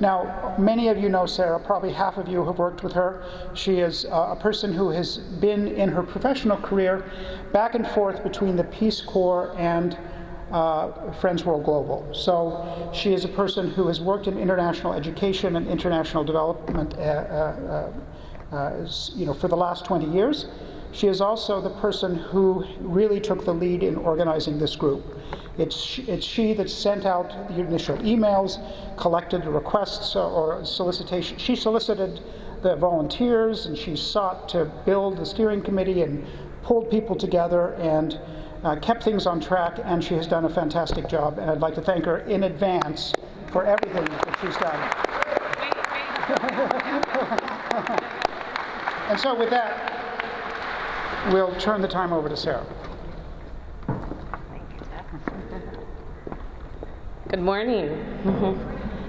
Now, many of you know Sarah, probably half of you have worked with her. She is a person who has been in her professional career back and forth between the Peace Corps and Friends World Global. So she is a person who has worked in international education and international development for the last 20 years. She is also the person who really took the lead in organizing this group. It's she that sent out the initial emails, collected the requests or solicitation. She solicited the volunteers, and she sought to build the steering committee and pulled people together and kept things on track, and she has done a fantastic job, and I'd like to thank her in advance for everything that she's done. And so with that, we'll turn the time over to Sarah. Thank you, Jeff. Good morning.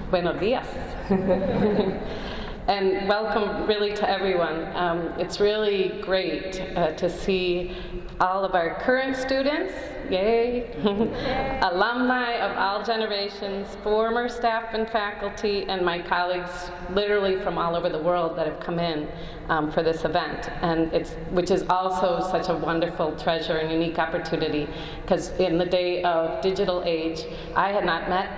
Buenos dias. And welcome really to everyone. It's really great to see all of our current students, yay, alumni of all generations, former staff and faculty, and my colleagues literally from all over the world that have come in for this event, and which is also such a wonderful treasure and unique opportunity, because in the day of digital age, I had not met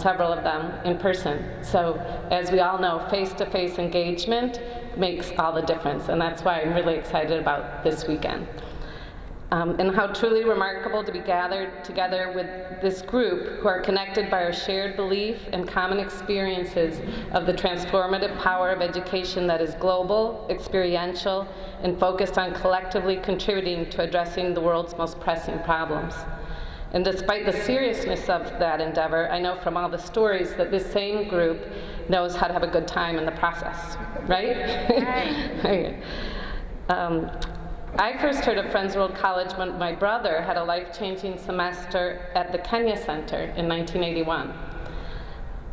several of them in person. So as we all know, face-to-face engagement makes all the difference, and that's why I'm really excited about this weekend. And how truly remarkable to be gathered together with this group who are connected by our shared belief and common experiences of the transformative power of education that is global, experiential, and focused on collectively contributing to addressing the world's most pressing problems. And despite the seriousness of that endeavor, I know from all the stories that this same group knows how to have a good time in the process, right? Right. I first heard of Friends World College when my brother had a life-changing semester at the Kenya Center in 1981.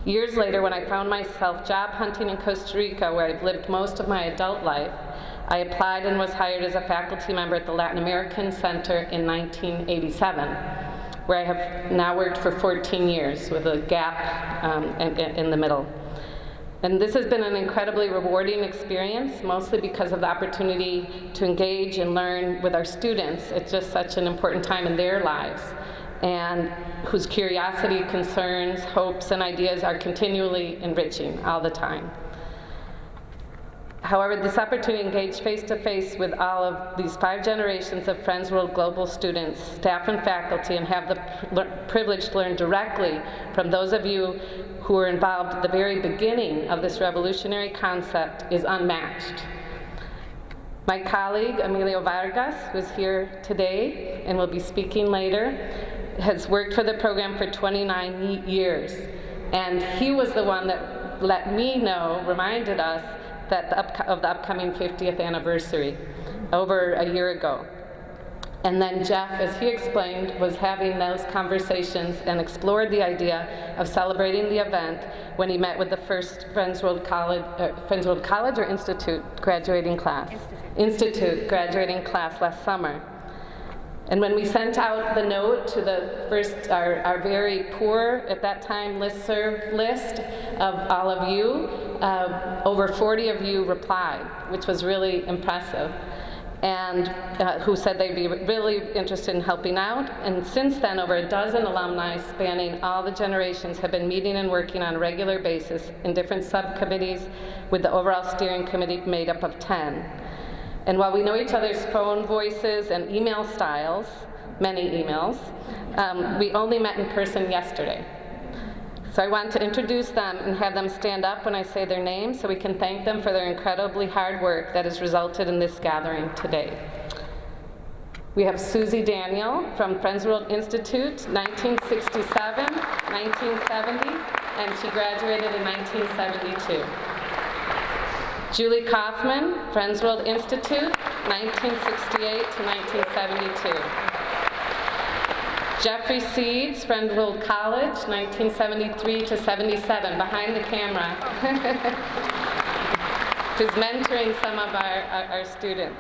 Years later, when I found myself job hunting in Costa Rica, where I've lived most of my adult life, I applied and was hired as a faculty member at the Latin American Center in 1987, where I have now worked for 14 years with a gap in the middle. And this has been an incredibly rewarding experience, mostly because of the opportunity to engage and learn with our students. It's just such an important time in their lives, and whose curiosity, concerns, hopes, and ideas are continually enriching all the time. However, this opportunity to engage face-to-face with all of these 5 generations of Friends World Global students, staff and faculty, and have the privilege to learn directly from those of you who were involved at the very beginning of this revolutionary concept is unmatched. My colleague, Emilio Vargas, who is here today and will be speaking later, has worked for the program for 29 years. And he was the one that let me know, reminded us, of the upcoming 50th anniversary over a year ago. And then Jeff, as he explained, was having those conversations and explored the idea of celebrating the event when he met with the first Friends World College or Institute graduating class? Institute graduating class last summer. And when we sent out the note to the first, our very poor, at that time, listserv list of all of you, over 40 of you replied, which was really impressive, and who said they'd be really interested in helping out. And since then, over a dozen alumni spanning all the generations have been meeting and working on a regular basis in different subcommittees, with the overall steering committee made up of 10. And while we know each other's phone voices and email styles, many emails, we only met in person yesterday. So I want to introduce them and have them stand up when I say their names so we can thank them for their incredibly hard work that has resulted in this gathering today. We have Susie Daniel from Friends World Institute, 1967, 1970, and she graduated in 1972. Julie Kaufman, Friends World Institute, 1968 to 1972. Jeffrey Seeds, Friends World College, 1973 to 77, behind the camera, who's mentoring some of our students.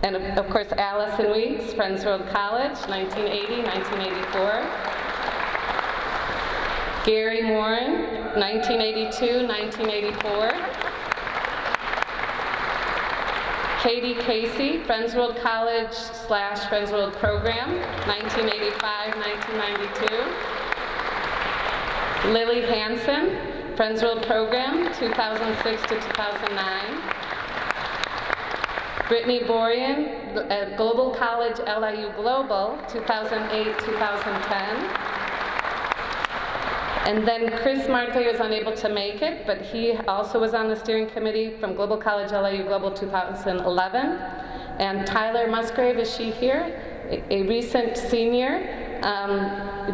And of course, Allison Weeks, Friends World College, 1980, 1984. Gary Moran, 1982-1984. Katie Casey, Friends World College / Friends World Program, 1985-1992. Lily Hansen, Friends World Program, 2006 to 2009. Brittany Borean, Global College LIU-Global, 2008-2010. And then Chris Marte was unable to make it, but he also was on the steering committee from Global College LIU-Global 2011. And Tyler Musgrave, is she here? A recent senior,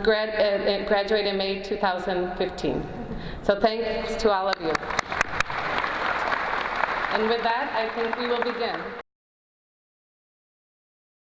graduated in May 2015. So thanks to all of you. And with that, I think we will begin.